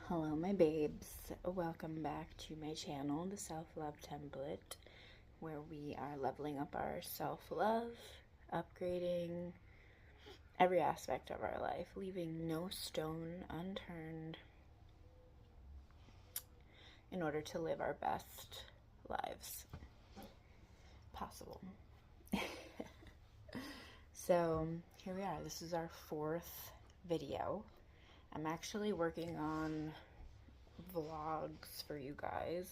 Hello my babes, welcome back to my channel, the Self-Love Template, where we are leveling up our self-love, upgrading every aspect of our life, leaving no stone unturned in order to live our best lives possible. So here we are, this is our fourth video. I'm actually working on vlogs for you guys,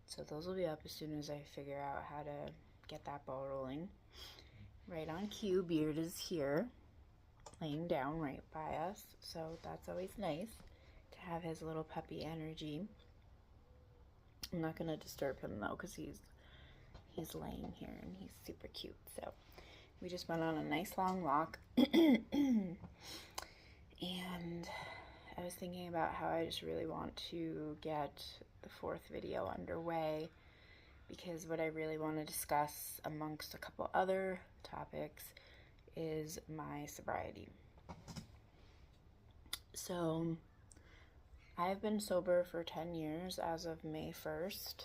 so those will be up as soon as I figure out how to get that ball rolling. Right on cue, Beard is here, laying down right by us, so that's always nice to have his little puppy energy. I'm not gonna disturb him though, because he's laying here and he's super cute. So we just went on a nice long walk. And I was thinking about how I just really want to get the fourth video underway, because what I really want to discuss, amongst a couple other topics, is my sobriety. So I've been sober for 10 years as of May 1st.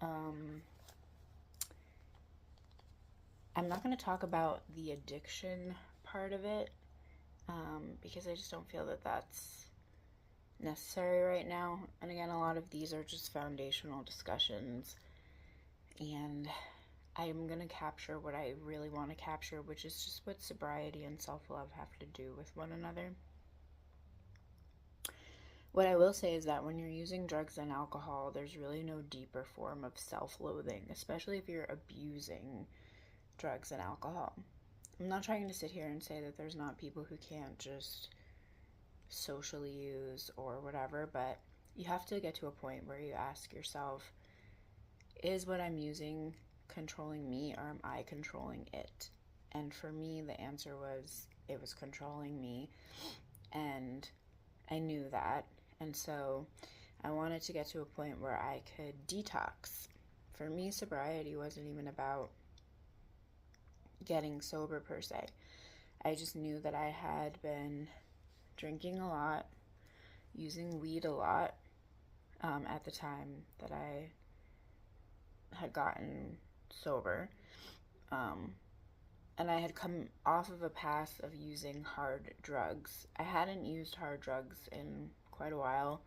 I'm not going to talk about the addiction part of it, because I just don't feel that that's necessary right now. And again, a lot of these are just foundational discussions, and I'm going to capture what I really want to capture, which is just what sobriety and self-love have to do with one another. What I will say is that when you're using drugs and alcohol, there's really no deeper form of self-loathing, especially if you're abusing drugs and alcohol. I'm not trying to sit here and say that there's not people who can't just socially use or whatever, but you have to get to a point where you ask yourself, is what I'm using controlling me, or am I controlling it? And for me, the answer was, it was controlling me, and I knew that. And so I wanted to get to a point where I could detox. For me, sobriety wasn't even about getting sober per se. I just knew that I had been drinking a lot, using weed a lot, at the time that I had gotten sober, and I had come off of a path of using hard drugs. I hadn't used hard drugs in quite a while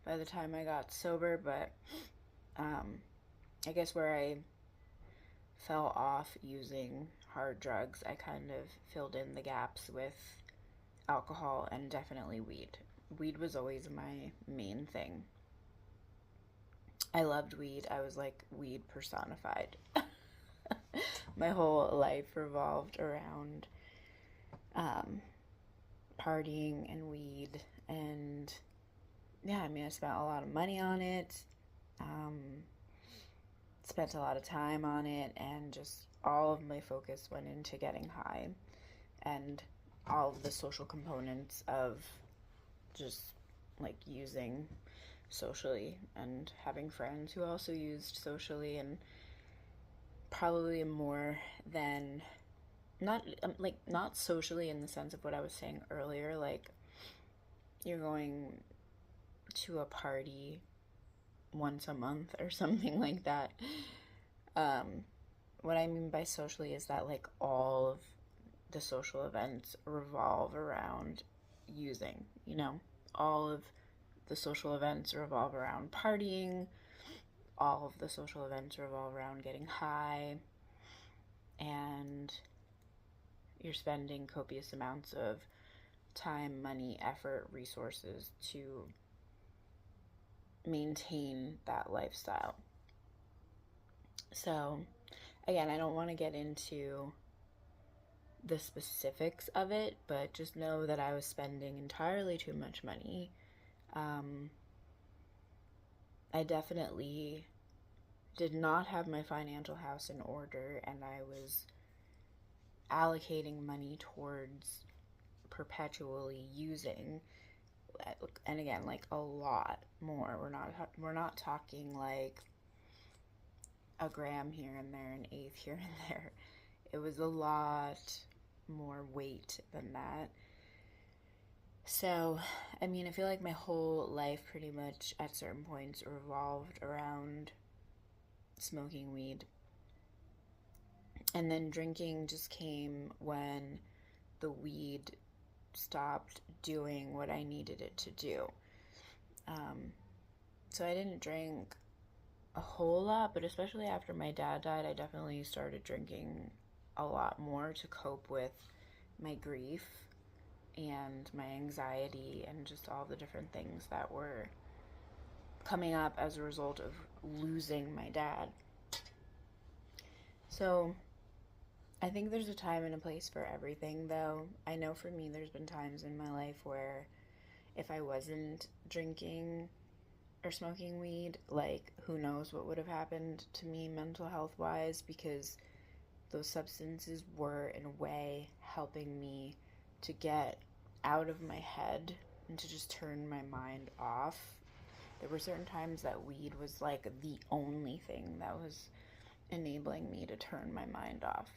by the time I got sober, but I guess where I fell off using hard drugs, I kind of filled in the gaps with alcohol and definitely weed. Weed was always my main thing. I loved weed. I was like weed personified. My whole life revolved around partying and weed, and yeah, I mean, I spent a lot of money on it, spent a lot of time on it, and just all of my focus went into getting high, and all of the social components of just like using socially and having friends who also used socially, and probably more than not socially in the sense of what I was saying earlier, like you're going to a party once a month or something like that. What I mean by socially is that like all of the social events revolve around using, all of the social events revolve around partying, all of the social events revolve around getting high, and you're spending copious amounts of time, money, effort, resources to maintain that lifestyle. So again, I don't want to get into the specifics of it, but just know that I was spending entirely too much money. I definitely did not have my financial house in order, and I was allocating money towards perpetually using, and again, like a lot more. We're not talking like a gram here and there, an eighth here and there. It was a lot more weight than that. So, I mean, I feel like my whole life pretty much at certain points revolved around smoking weed. And then drinking just came when the weed stopped doing what I needed it to do. Um, so I didn't drink a whole lot, but especially after my dad died, I definitely started drinking a lot more to cope with my grief and my anxiety and just all the different things that were coming up as a result of losing my dad. So I think there's a time and a place for everything, though. I know for me, there's been times in my life where if I wasn't drinking or smoking weed, like, who knows what would have happened to me mental health wise, because those substances were, in a way, helping me to get out of my head and to just turn my mind off. There were certain times that weed was like the only thing that was enabling me to turn my mind off.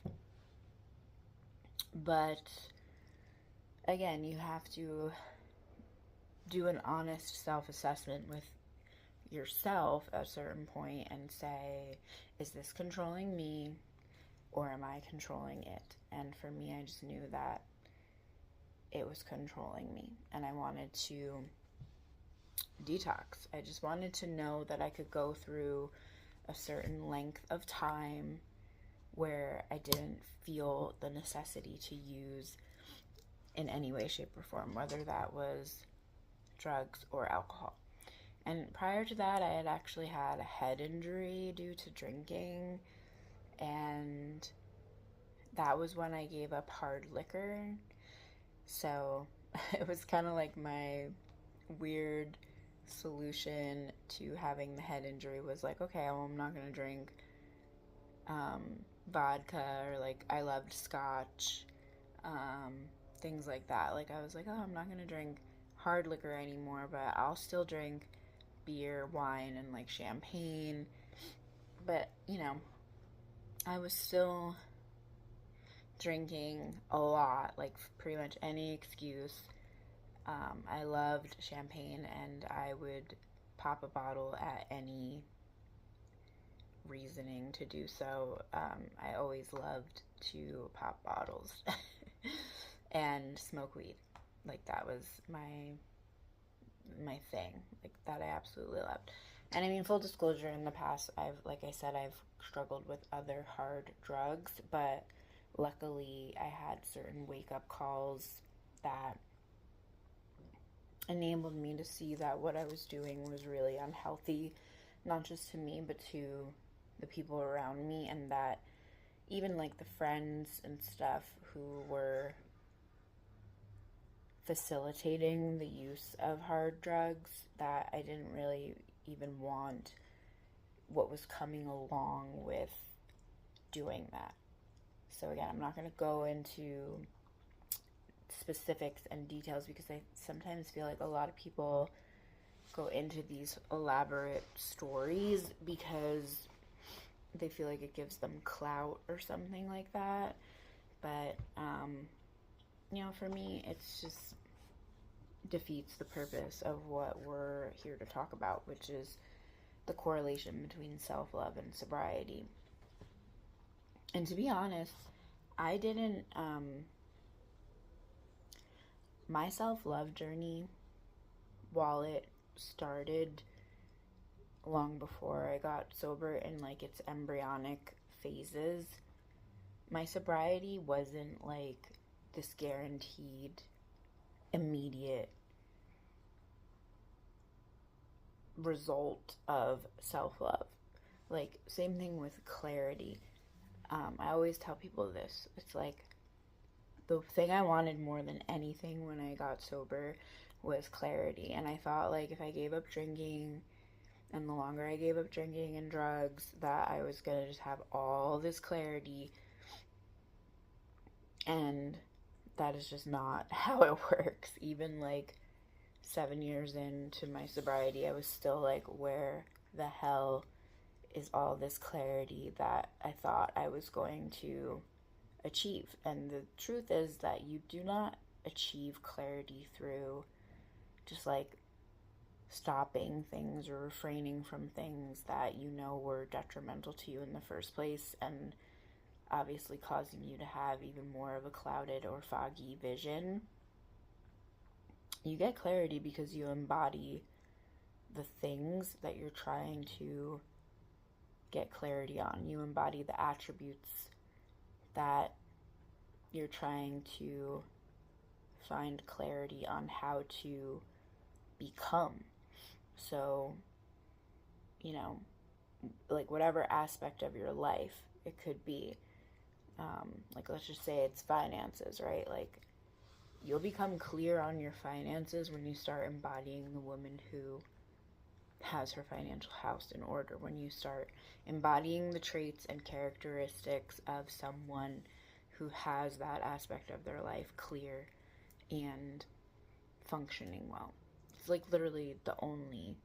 But again, you have to do an honest self-assessment with yourself at a certain point and say, is this controlling me or am I controlling it? And for me, I just knew that it was controlling me and I wanted to detox. I just wanted to know that I could go through a certain length of time where I didn't feel the necessity to use in any way, shape, or form, whether that was drugs or alcohol. And prior to that, I had actually had a head injury due to drinking, and that was when I gave up hard liquor. So it was kind of like my weird solution to having the head injury was like, okay, well, I'm not going to drink um, vodka, or like I loved scotch, um, things like that. Like I was like, oh, I'm not going to drink hard liquor anymore, but I'll still drink beer, wine, and like champagne. But, I was still drinking a lot, like pretty much any excuse. I loved champagne and I would pop a bottle at any reasoning to do so. I always loved to pop bottles and smoke weed. Like that was my thing. Like that I absolutely loved. And I mean, full disclosure, in the past, like I said, I've struggled with other hard drugs, but luckily I had certain wake up calls that enabled me to see that what I was doing was really unhealthy, not just to me, but to the people around me, and that even like the friends and stuff who were facilitating the use of hard drugs, that I didn't really even want what was coming along with doing that. So again, I'm not going to go into specifics and details because I sometimes feel like a lot of people go into these elaborate stories because they feel like it gives them clout or something like that. But, for me, it's just defeats the purpose of what we're here to talk about, which is the correlation between self-love and sobriety. And to be honest, I didn't, my self-love journey, while it started long before I got sober in like its embryonic phases, my sobriety wasn't like this guaranteed immediate result of self-love. Like, same thing with clarity. I always tell people this. It's like the thing I wanted more than anything when I got sober was clarity. And I thought, like, if I gave up drinking, and the longer I gave up drinking and drugs, that I was going to just have all this clarity. And that is just not how it works. Even, like, 7 years into my sobriety, I was still like, where the hell is all this clarity that I thought I was going to achieve? And the truth is that you do not achieve clarity through just like stopping things or refraining from things that you know were detrimental to you in the first place, and obviously causing you to have even more of a clouded or foggy vision. You get clarity because you embody the things that you're trying to get clarity on. You embody the attributes that you're trying to find clarity on how to become. So, you know, like whatever aspect of your life it could be, like let's just say it's finances, right? Like you'll become clear on your finances when you start embodying the woman who has her financial house in order, when you start embodying the traits and characteristics of someone who has that aspect of their life clear and functioning well. It's like literally the only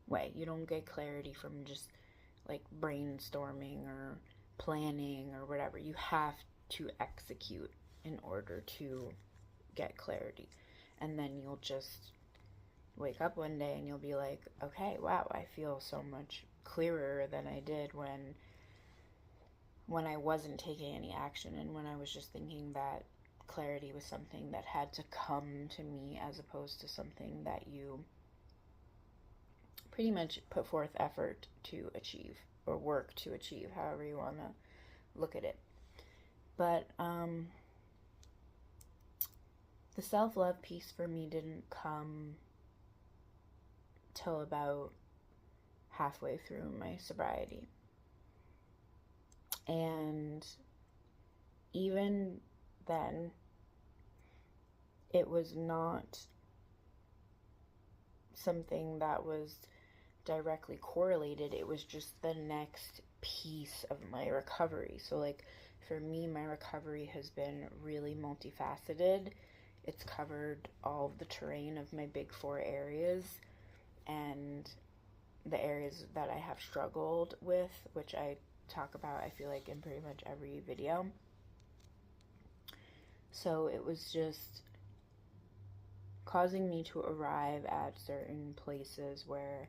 way. You don't get clarity from just like brainstorming or planning or whatever. You have to execute in order to get clarity. And then you'll just wake up one day and you'll be like, okay, wow, I feel so much clearer than I did when I wasn't taking any action, and when I was just thinking that clarity was something that had to come to me, as opposed to something that you pretty much put forth effort to achieve or work to achieve, however you want to look at it. But the self-love piece for me didn't come till about halfway through my sobriety. And even then, it was not something that was directly correlated. It was just the next piece of my recovery. So like for me, my recovery has been really multifaceted. It's covered all of the terrain of my big four areas, and the areas that I have struggled with, which I talk about, I feel like, in pretty much every video. So it was just causing me to arrive at certain places where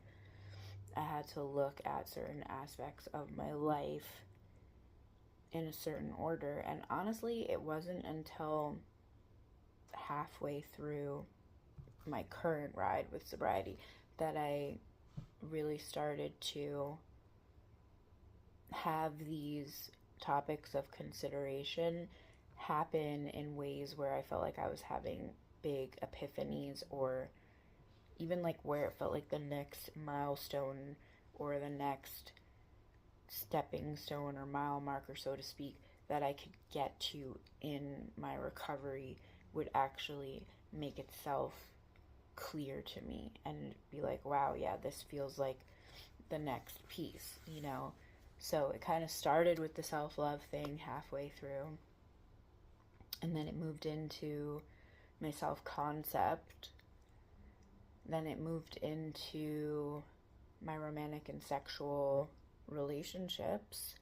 I had to look at certain aspects of my life in a certain order. And honestly, it wasn't until halfway through my current ride with sobriety that I really started to have these topics of consideration happen in ways where I felt like I was having big epiphanies, or even like where it felt like the next milestone or the next stepping stone or mile marker, so to speak, that I could get to in my recovery would actually make itself clear to me and be like, wow, yeah, this feels like the next piece, you know? So it kind of started with the self-love thing halfway through, and then it moved into my self-concept. Then it moved into my romantic and sexual relationships.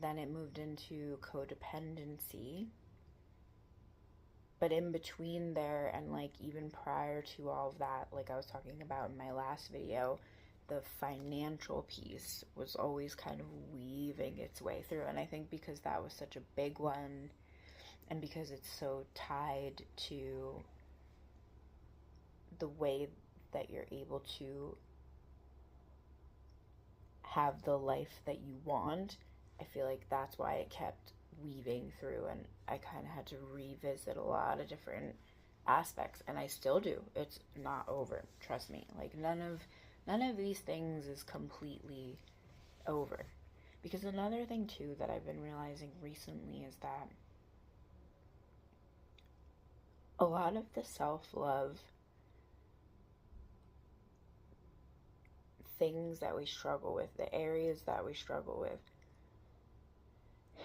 Then it moved into codependency. But in between there, and like even prior to all of that, like I was talking about in my last video, the financial piece was always kind of weaving its way through. And I think because that was such a big one, and because it's so tied to the way that you're able to have the life that you want, I feel like that's why it kept weaving through, and I kind of had to revisit a lot of different aspects, and I still do. It's not over, trust me. Like none of these things is completely over. Because another thing too that I've been realizing recently is that a lot of the self-love things that we struggle with, the areas that we struggle with,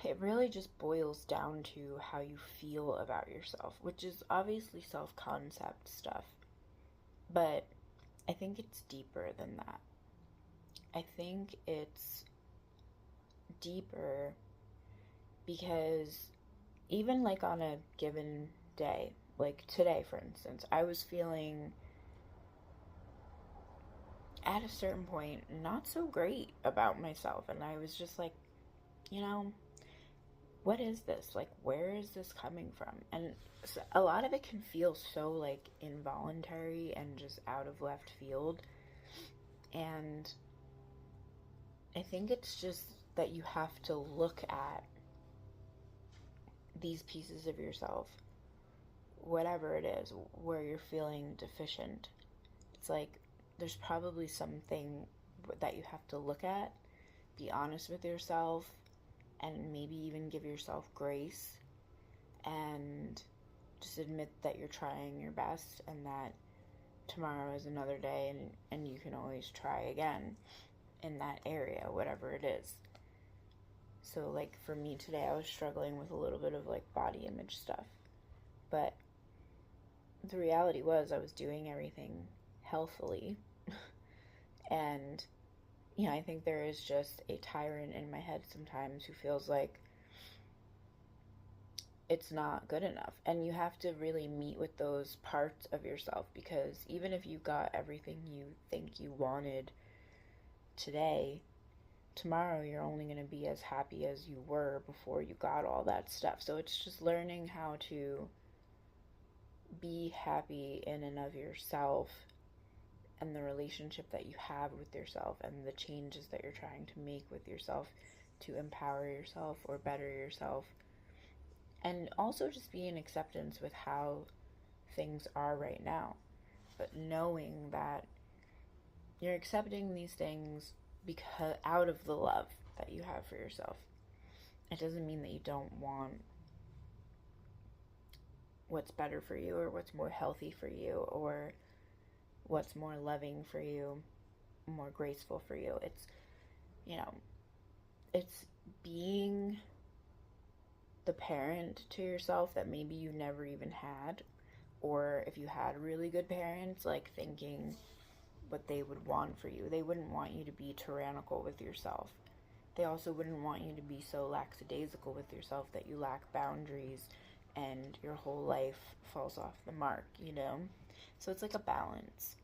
it really just boils down to how you feel about yourself, which is obviously self-concept stuff. But I think it's deeper than that. I think it's deeper because even like on a given day, like today, for instance, I was feeling at a certain point not so great about myself, and I was just like, you know, what is this? Like, where is this coming from? And a lot of it can feel so like involuntary and just out of left field. And I think it's just that you have to look at these pieces of yourself, whatever it is, where you're feeling deficient. It's like there's probably something that you have to look at, be honest with yourself, and maybe even give yourself grace, and just admit that you're trying your best and that tomorrow is another day, and you can always try again in that area, whatever it is. So like for me today, I was struggling with a little bit of like body image stuff, but the reality was I was doing everything healthily. And I think there is just a tyrant in my head sometimes who feels like it's not good enough. And you have to really meet with those parts of yourself, because even if you got everything you think you wanted today, tomorrow you're only going to be as happy as you were before you got all that stuff. So it's just learning how to be happy in and of yourself, and the relationship that you have with yourself, and the changes that you're trying to make with yourself to empower yourself or better yourself. And also just be in acceptance with how things are right now, but knowing that you're accepting these things because out of the love that you have for yourself. It doesn't mean that you don't want what's better for you, or what's more healthy for you, or what's more loving for you, more graceful for you. It's, it's being the parent to yourself that maybe you never even had, or if you had really good parents, like thinking what they would want for you. They wouldn't want you to be tyrannical with yourself. They also wouldn't want you to be so lackadaisical with yourself that you lack boundaries and your whole life falls off the mark, So it's like a balance.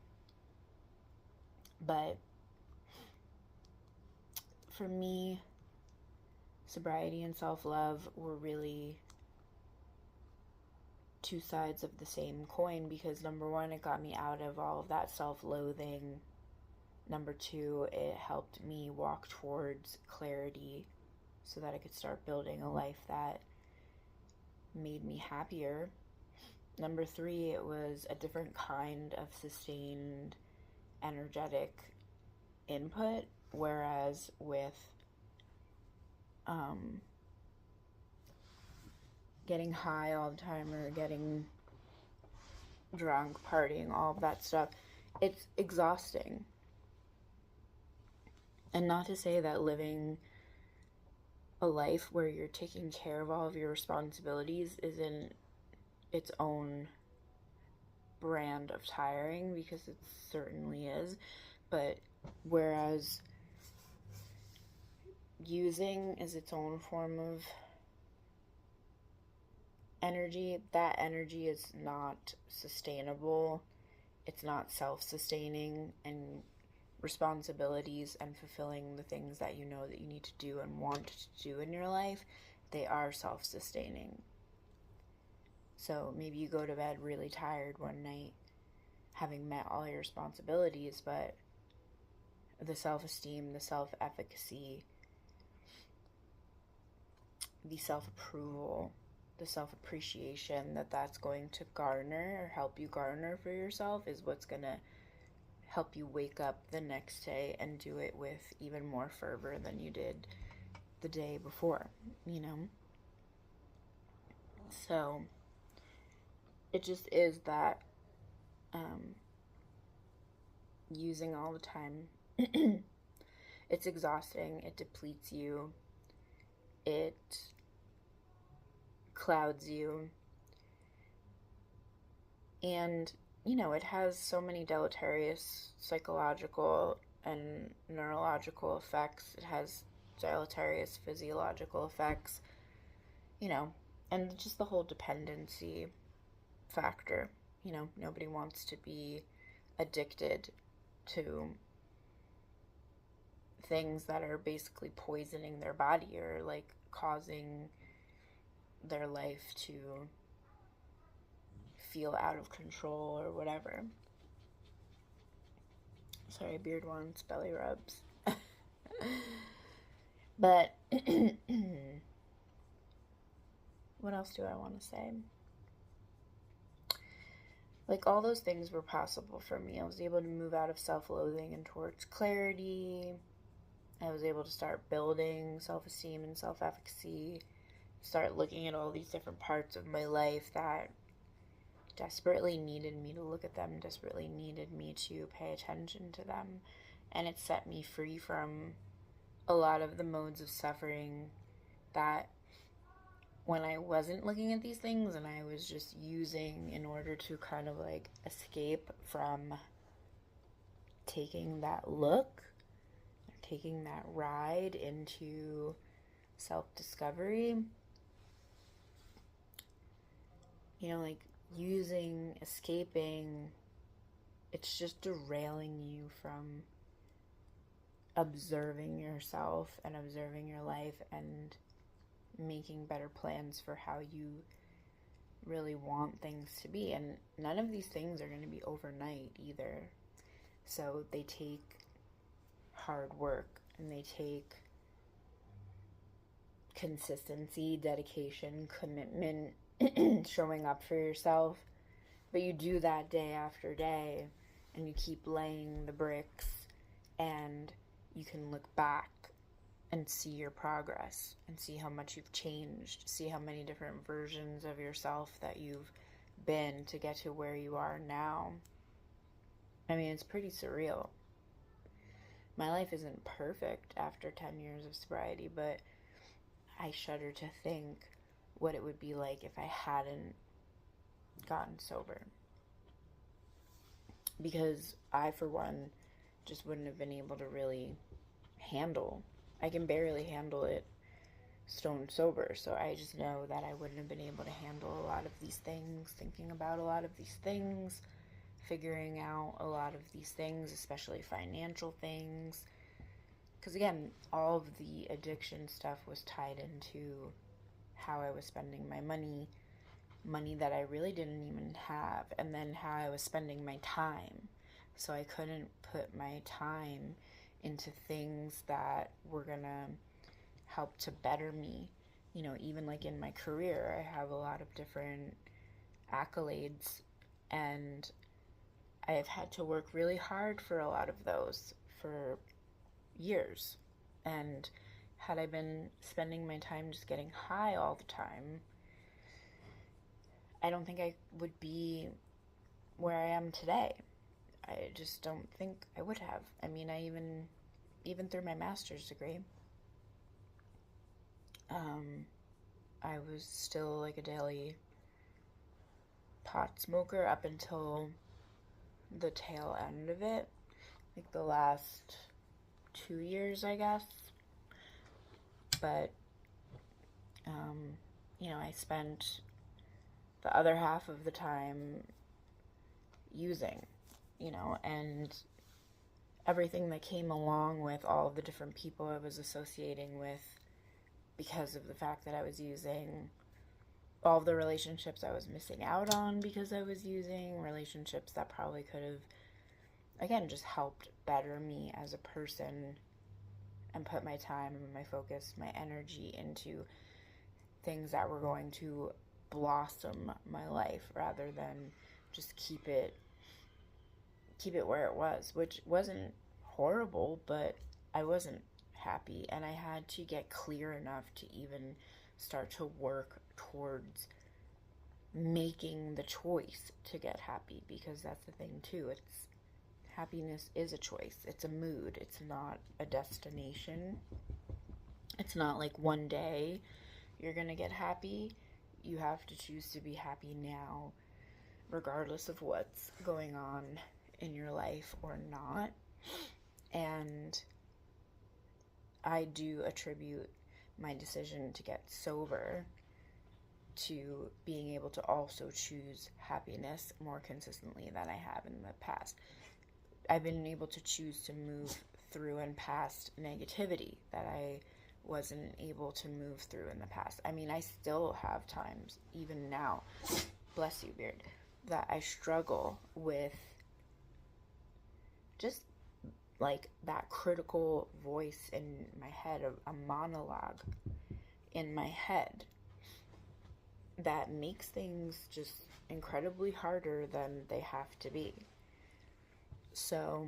But for me, sobriety and self-love were really two sides of the same coin, because number one, it got me out of all of that self-loathing. Number two, it helped me walk towards clarity so that I could start building a life that made me happier. Number three, it was a different kind of sustained energetic input, whereas with getting high all the time, or getting drunk, partying, all of that stuff, it's exhausting. And not to say that living a life where you're taking care of all of your responsibilities isn't its own brand of tiring, because it certainly is. But whereas using is its own form of energy, that energy is not sustainable. It's not self-sustaining, and responsibilities and fulfilling the things that you know that you need to do and want to do in your life, they are self-sustaining. So maybe you go to bed really tired one night, having met all your responsibilities, but the self-esteem, the self-efficacy, the self-approval, the self-appreciation that's going to garner or help you garner for yourself is what's going to help you wake up the next day and do it with even more fervor than you did the day before, So it just is that using all the time, it's exhausting, it depletes you, it clouds you, and it has so many deleterious psychological and neurological effects. It has deleterious physiological effects, and just the whole dependency factor. You know, nobody wants to be addicted to things that are basically poisoning their body or like causing their life to feel out of control or whatever. Sorry, beard wants belly rubs. But what else do I want to say? Like, all those things were possible for me. I was able to move out of self-loathing and towards clarity. I was able to start building self-esteem and self-efficacy. Start looking at all these different parts of my life that desperately needed me to look at them, desperately needed me to pay attention to them. And it set me free from a lot of the modes of suffering that when I wasn't looking at these things and I was just using in order to kind of like escape from taking that look, taking that ride into self-discovery, you know, like using, escaping, it's just derailing you from observing yourself and observing your life and making better plans for how you really want things to be. And none of these things are going to be overnight either. So they take hard work and they take consistency, dedication, commitment, showing up for yourself. But you do that day after day and you keep laying the bricks, and you can look back and see your progress and see how much you've changed, see how many different versions of yourself that you've been to get to where you are now. I mean, it's pretty surreal. My life isn't perfect after 10 years of sobriety, but I shudder to think what it would be like if I hadn't gotten sober. Because I, for one, just wouldn't have been able to really handle. I can barely handle it stone sober, so I just know that I wouldn't have been able to handle a lot of these things, thinking about a lot of these things, figuring out a lot of these things, especially financial things. Because again, all of the addiction stuff was tied into how I was spending my money that I really didn't even have, and then how I was spending my time. So I couldn't put my time into things that were gonna help to better me. You know, even like in my career, I have a lot of different accolades, and I have had to work really hard for a lot of those for years. And had I been spending my time just getting high all the time, I don't think I would be where I am today. I just don't think I would have. I mean, I even through my master's degree, I was still like a daily pot smoker up until the tail end of it, like the last 2 years, I guess. But, you know, I spent the other half of the time using, you know, and everything that came along with all of the different people I was associating with because of the fact that I was using, all of the relationships I was missing out on because I was using, relationships that probably could have, again, just helped better me as a person and put my time and my focus, my energy into things that were going to blossom my life rather than just keep it where it was, which wasn't horrible, but I wasn't happy, and I had to get clear enough to even start to work towards making the choice to get happy, because that's the thing too. It's happiness is a choice. It's a mood. It's not a destination. It's not like one day you're gonna get happy. You have to choose to be happy now, regardless of what's going on in your life or not. And I do attribute my decision to get sober to being able to also choose happiness more consistently than I have in the past. I've been able to choose to move through and past negativity that I wasn't able to move through in the past. I mean, I still have times, even now, bless you, Beard, that I struggle with just like that critical voice in my head, a monologue in my head that makes things just incredibly harder than they have to be. So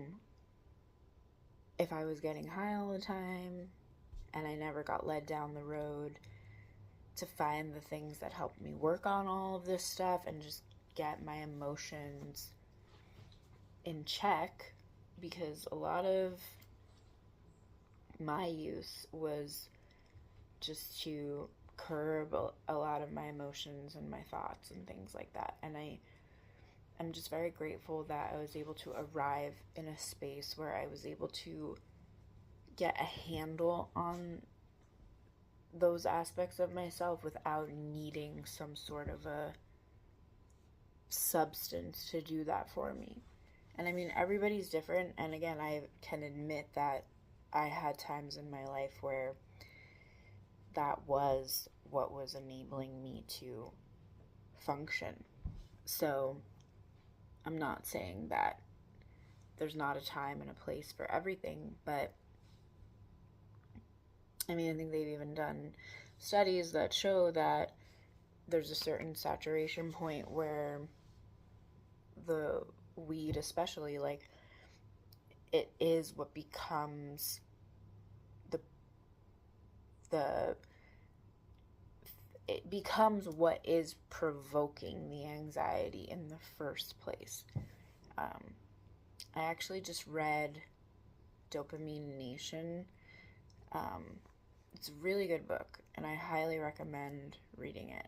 if I was getting high all the time and I never got led down the road to find the things that helped me work on all of this stuff and just get my emotions in check, because a lot of my use was just to curb a lot of my emotions and my thoughts and things like that. And I'm just very grateful that I was able to arrive in a space where I was able to get a handle on those aspects of myself without needing some sort of a substance to do that for me. And I mean, everybody's different. And again, I can admit that I had times in my life where that was what was enabling me to function. So I'm not saying that there's not a time and a place for everything, but I mean, I think they've even done studies that show that there's a certain saturation point where the weed, especially, like, it is what becomes the it becomes what is provoking the anxiety in the first place. I actually just read Dopamine Nation. It's a really good book, and I highly recommend reading it.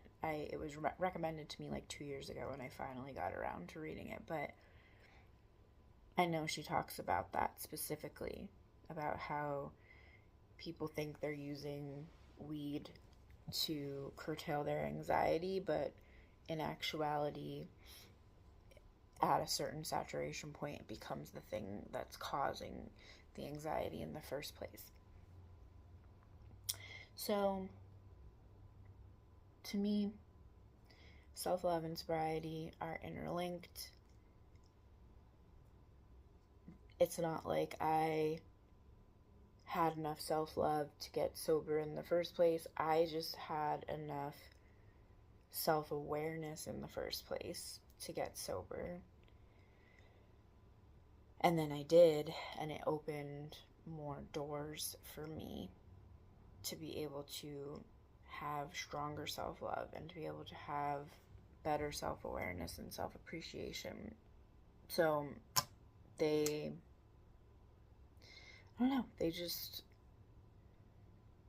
It was recommended to me like 2 years ago, and I finally got around to reading it, but I know she talks about that specifically, about how people think they're using weed to curtail their anxiety, but in actuality, at a certain saturation point, it becomes the thing that's causing the anxiety in the first place. So, to me, self-love and sobriety are interlinked. It's not like I had enough self-love to get sober in the first place. I just had enough self-awareness in the first place to get sober. And then I did, and it opened more doors for me to be able to have stronger self-love and to be able to have better self-awareness and self-appreciation. So they just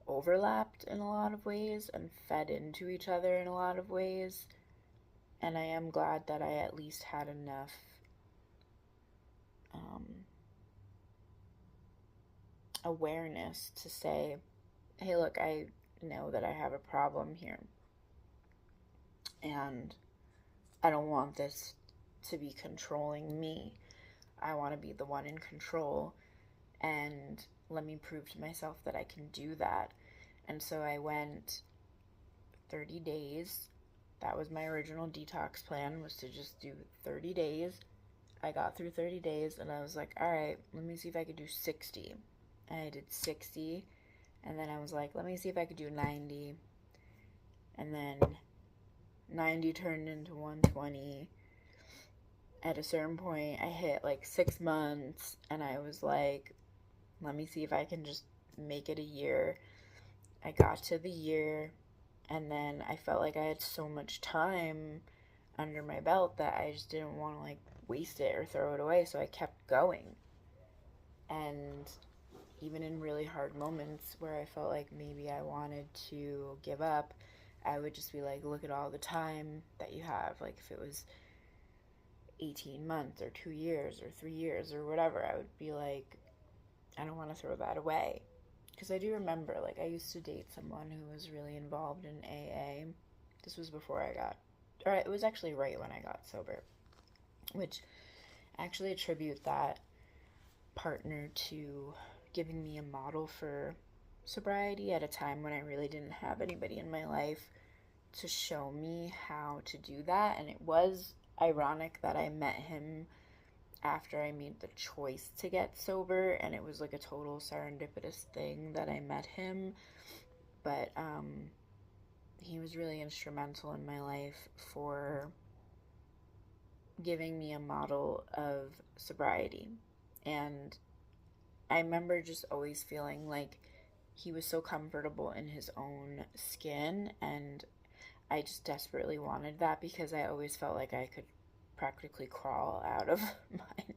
overlapped in a lot of ways and fed into each other in a lot of ways. And I am glad that I at least had enough awareness to say, hey, look, I know that I have a problem here. And I don't want this to be controlling me. I want to be the one in control. And let me prove to myself that I can do that. And so I went 30 days. That was my original detox plan, was to just do 30 days. I got through 30 days and I was like, all right, let me see if I could do 60. And I did 60. And then I was like, let me see if I could do 90. And then 90 turned into 120. At a certain point, I hit like 6 months and I was like, let me see if I can just make it a year. I got to the year, and then I felt like I had so much time under my belt that I just didn't want to like waste it or throw it away, so I kept going. And even in really hard moments where I felt like maybe I wanted to give up, I would just be like, look at all the time that you have. Like if it was 18 months or 2 years or 3 years or whatever, I would be like, I don't want to throw that away. Because I do remember, like, I used to date someone who was really involved in AA, This was before I got, or it was actually right when I got sober, which I actually attribute that partner to giving me a model for sobriety at a time when I really didn't have anybody in my life to show me how to do that. And it was ironic that I met him after I made the choice to get sober, and it was like a total serendipitous thing that I met him. But he was really instrumental in my life for giving me a model of sobriety. And I remember just always feeling like he was so comfortable in his own skin, and I just desperately wanted that because I always felt like I could practically crawl out of mine.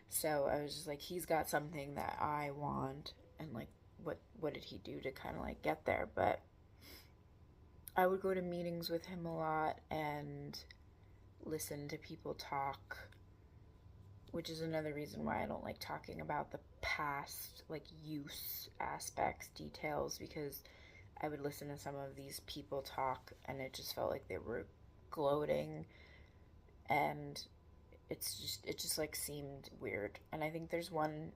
So I was just like, he's got something that I want, and like, what did he do to kind of like get there? But I would go to meetings with him a lot and listen to people talk, which is another reason why I don't like talking about the past, like use aspects, details, because I would listen to some of these people talk and it just felt like they were gloating, and it just like seemed weird. And I think there's one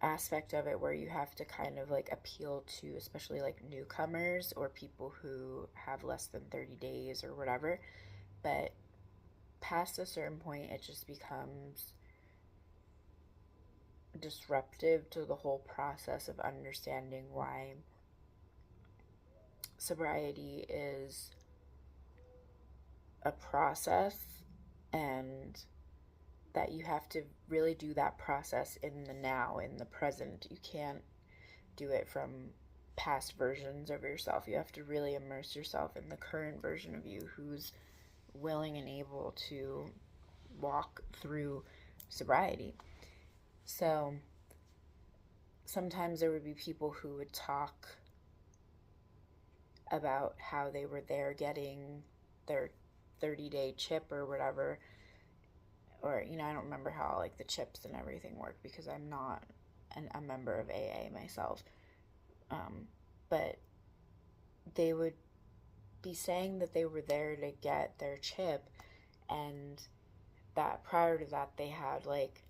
aspect of it where you have to kind of like appeal to especially like newcomers or people who have less than 30 days or whatever, but past a certain point it just becomes disruptive to the whole process of understanding why sobriety is a process, and that you have to really do that process in the now, in the present. You can't do it from past versions of yourself. You have to really immerse yourself in the current version of you who's willing and able to walk through sobriety. So sometimes there would be people who would talk about how they were there getting their 30-day chip or whatever, or I don't remember how like the chips and everything work because I'm not a member of AA myself, but they would be saying that they were there to get their chip, and that prior to that they had like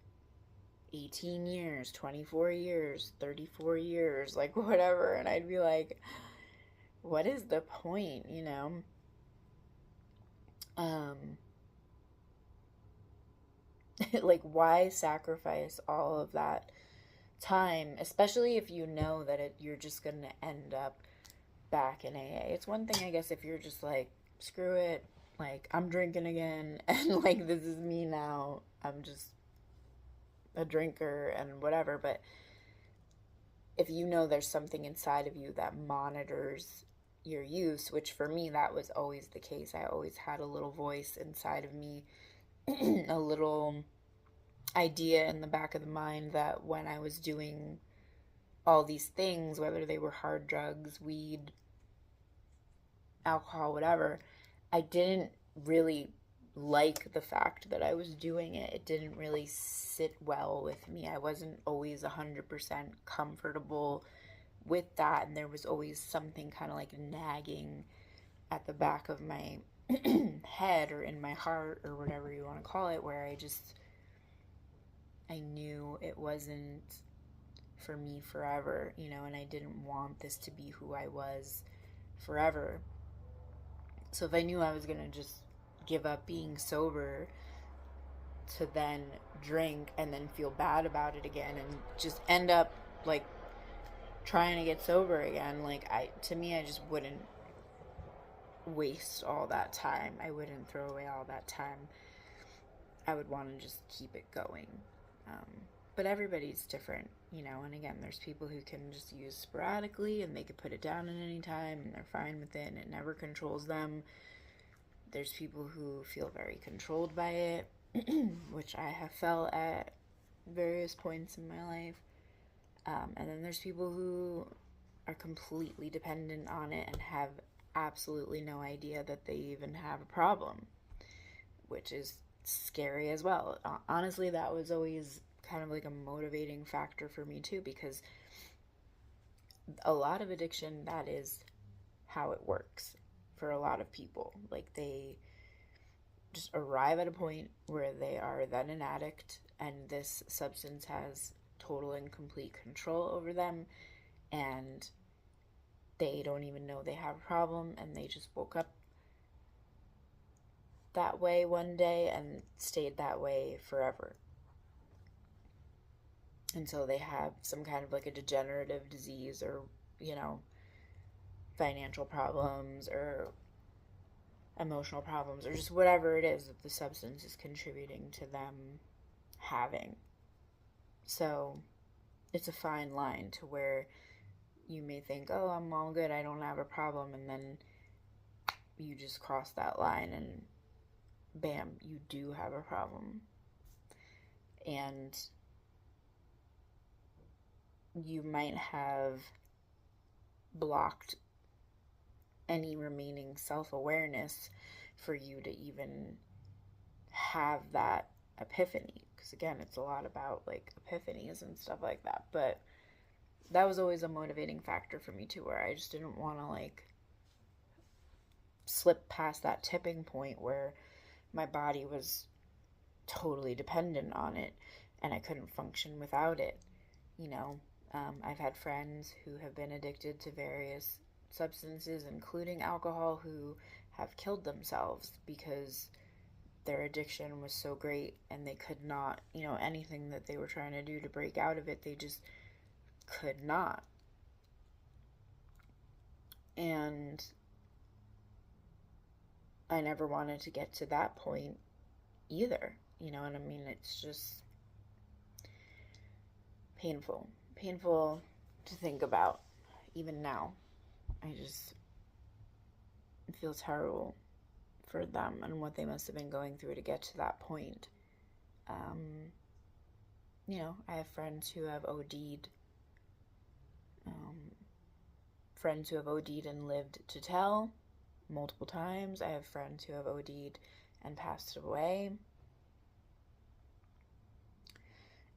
18 years, 24 years, 34 years, like whatever. And I'd be like, what is the point, like, why sacrifice all of that time, especially if you know that you're just going to end up back in AA. It's one thing, I guess, if you're just like, screw it, like, I'm drinking again, and like, this is me now, I'm just a drinker and whatever. But if you know there's something inside of you that monitors your use, which for me, that was always the case. I always had a little voice inside of me, a little idea in the back of the mind that when I was doing all these things, whether they were hard drugs, weed, alcohol, whatever, I didn't really like the fact that I was doing it. It didn't really sit well with me. I wasn't always 100% comfortable with that, and there was always something kind of like nagging at the back of my head or in my heart or whatever you want to call it, where I knew it wasn't for me forever, and I didn't want this to be who I was forever. So if I knew I was going to just give up being sober to then drink and then feel bad about it again and just end up like trying to get sober again, like I just wouldn't waste all that time. I wouldn't throw away all that time. I would want to just keep it going. But everybody's different, and again, there's people who can just use sporadically and they could put it down at any time and they're fine with it and it never controls them. There's people who feel very controlled by it, which I have felt at various points in my life. And then there's people who are completely dependent on it and have absolutely no idea that they even have a problem, which is scary as well. Honestly, that was always kind of like a motivating factor for me too, because a lot of addiction, that is how it works for a lot of people. Like, they just arrive at a point where they are then an addict, and this substance has total and complete control over them, and they don't even know they have a problem, and they just woke up that way one day and stayed that way forever. And so they have some kind of like a degenerative disease, or, financial problems, or emotional problems, or just whatever it is that the substance is contributing to them having. So it's a fine line to where you may think, oh, I'm all good, I don't have a problem, and then you just cross that line and bam, you do have a problem. And you might have blocked any remaining self-awareness for you to even have that epiphany. Because again, it's a lot about like epiphanies and stuff like that. But that was always a motivating factor for me too, where I just didn't want to like slip past that tipping point where my body was totally dependent on it and I couldn't function without it. I've had friends who have been addicted to various substances, including alcohol, who have killed themselves because their addiction was so great and they could not, anything that they were trying to do to break out of it, they just could not. And I never wanted to get to that point either. You know what I mean? It's just painful to think about even now. It feels terrible for them and what they must have been going through to get to that point. I have friends who have OD'd, friends who have OD'd and lived to tell multiple times. I have friends who have OD'd and passed away.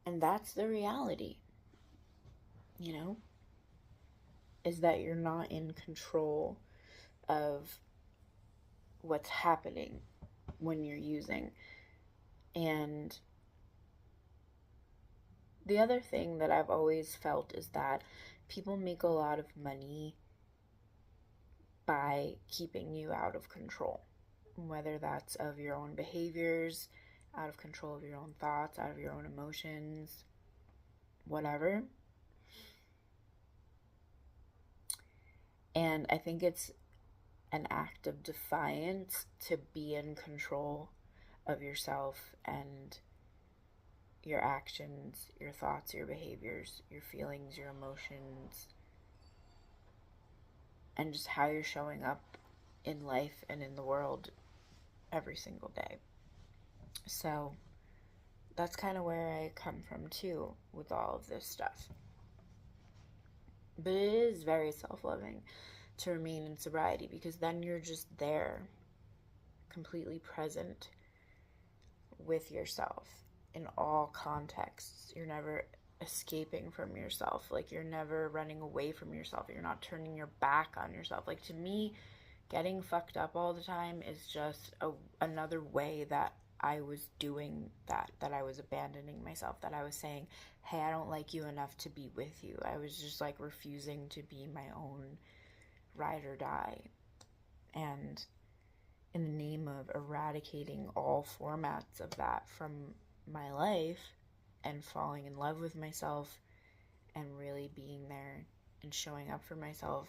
And that's the reality, is that you're not in control of what's happening when you're using. And the other thing that I've always felt is that people make a lot of money by keeping you out of control, whether that's of your own behaviors, out of control of your own thoughts, out of your own emotions, whatever. And I think it's an act of defiance to be in control of yourself and your actions, your thoughts, your behaviors, your feelings, your emotions, and just how you're showing up in life and in the world every single day. So that's kind of where I come from too with all of this stuff. But it is very self-loving to remain in sobriety, because then you're just there, completely present with yourself in all contexts. You're never escaping from yourself. Like, you're never running away from yourself. You're not turning your back on yourself. Like, to me, getting fucked up all the time is just another way that I was doing that I was abandoning myself, that I was saying, hey, I don't like you enough to be with you. I was just like refusing to be my own ride or die. And in the name of eradicating all formats of that from my life and falling in love with myself and really being there and showing up for myself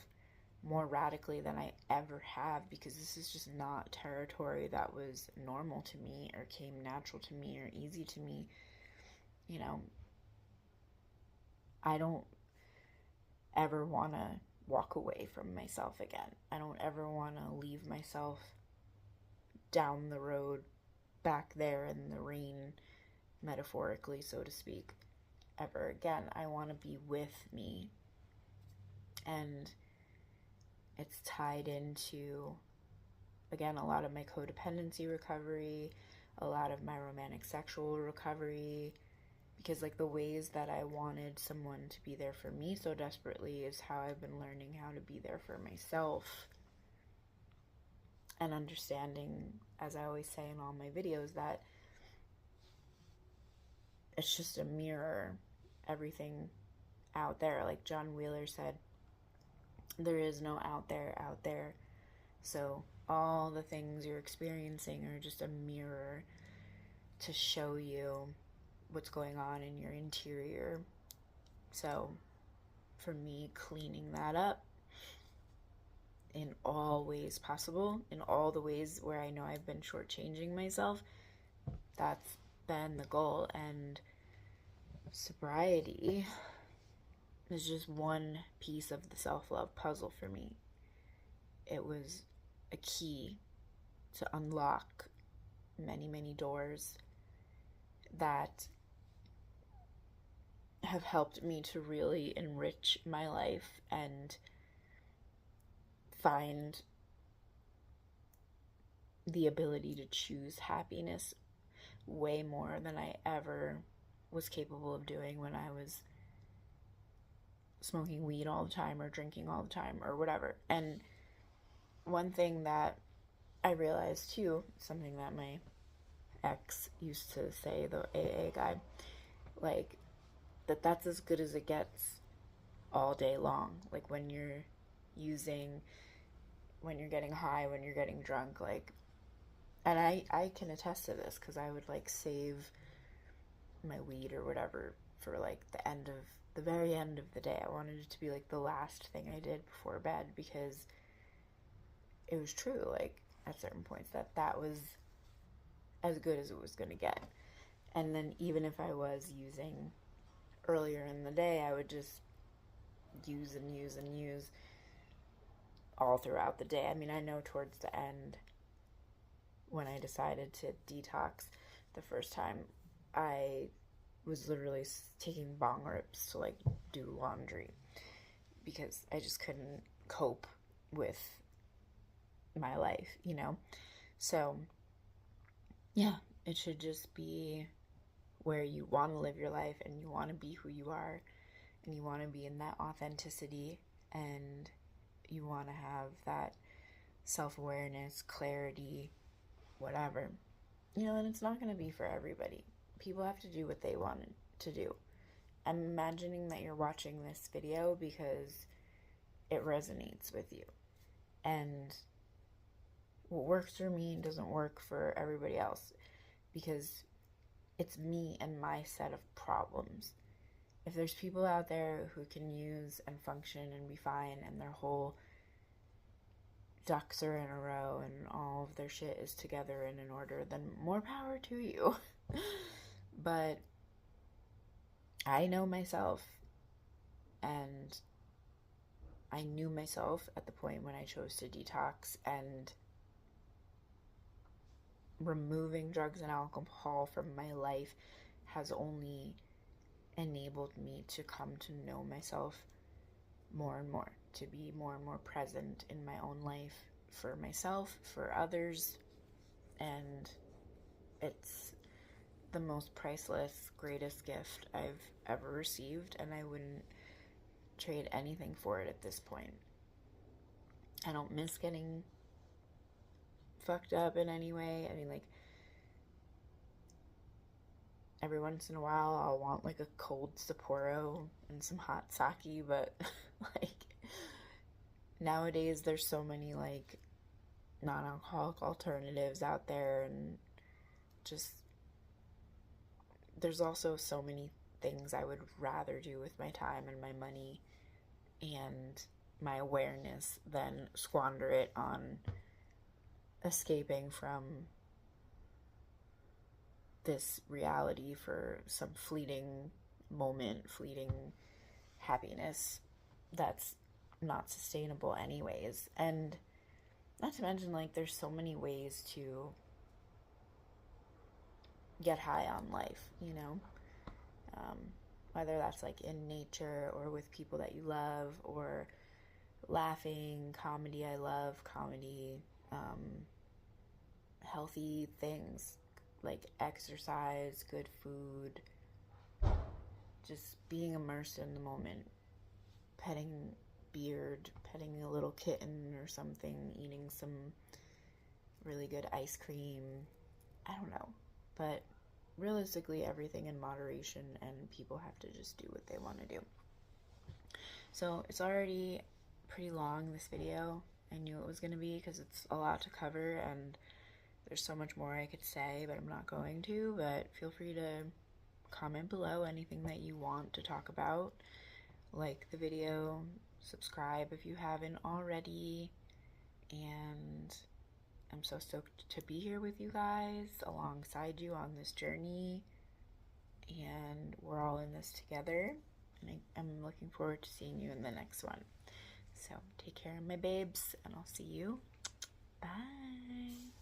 more radically than I ever have, because this is just not territory that was normal to me or came natural to me or easy to me. I don't ever want to walk away from myself again. I don't ever want to leave myself down the road back there in the rain, metaphorically, so to speak, ever again. I want to be with me. And it's tied into, again, a lot of my codependency recovery, a lot of my romantic sexual recovery, because like the ways that I wanted someone to be there for me so desperately is how I've been learning how to be there for myself and understanding, as I always say in all my videos, that it's just a mirror. Everything out there, like John Wheeler said, there is no out there. So all the things you're experiencing are just a mirror to show you what's going on in your interior. So for me, cleaning that up in all ways possible, in all the ways where I know I've been shortchanging myself, that's been the goal. And sobriety is just one piece of the self-love puzzle for me. It was a key to unlock many, many doors that have helped me to really enrich my life and find the ability to choose happiness way more than I ever was capable of doing when I was smoking weed all the time or drinking all the time or whatever. And one thing that I realized too, something that my ex used to say, the AA guy, like, that's as good as it gets all day long. Like when you're using, when you're getting high, when you're getting drunk, like, and I can attest to this because I would like save my weed or whatever for like the very end of the day. I wanted it to be like the last thing I did before bed, because it was true, like at certain points that was as good as it was going to get. And then even if I was using earlier in the day, I would just use and use and use all throughout the day. I mean, I know towards the end, when I decided to detox the first time, I was literally taking bong rips to like do laundry because I just couldn't cope with my life, you know? So yeah, it should just be where you want to live your life and you want to be who you are and you want to be in that authenticity and you want to have that self-awareness, clarity, whatever. You know, and it's not going to be for everybody. People have to do what they wanted to do. I'm imagining that you're watching this video because it resonates with you. And what works for me doesn't work for everybody else because it's me and my set of problems. If there's people out there who can use and function and be fine and their whole ducks are in a row and all of their shit is together and in order, then more power to you. But I know myself, and I knew myself at the point when I chose to detox, and removing drugs and alcohol from my life has only enabled me to come to know myself more and more, to be more and more present in my own life for myself, for others, and it's the most priceless, greatest gift I've ever received, and I wouldn't trade anything for it at this point. I don't miss getting fucked up in any way. I mean, like, every once in a while I'll want like a cold Sapporo and some hot sake, but like nowadays there's so many like non-alcoholic alternatives out there, and just there's also so many things I would rather do with my time and my money and my awareness than squander it on escaping from this reality for some fleeting moment, fleeting happiness that's not sustainable anyways. And not to mention, like, there's so many ways to get high on life, you know? Whether that's like in nature or with people that you love, or laughing, comedy. I love comedy, healthy things like exercise, good food, just being immersed in the moment, petting beard, petting a little kitten or something, eating some really good ice cream. I don't know. But realistically, everything in moderation, and people have to just do what they want to do. So it's already pretty long, this video. I knew it was going to be because it's a lot to cover, and there's so much more I could say, but I'm not going to. But feel free to comment below anything that you want to talk about. Like the video, subscribe if you haven't already, and I'm so stoked to be here with you guys, alongside you on this journey, and we're all in this together, and I'm looking forward to seeing you in the next one. So take care, my babes, and I'll see you. Bye.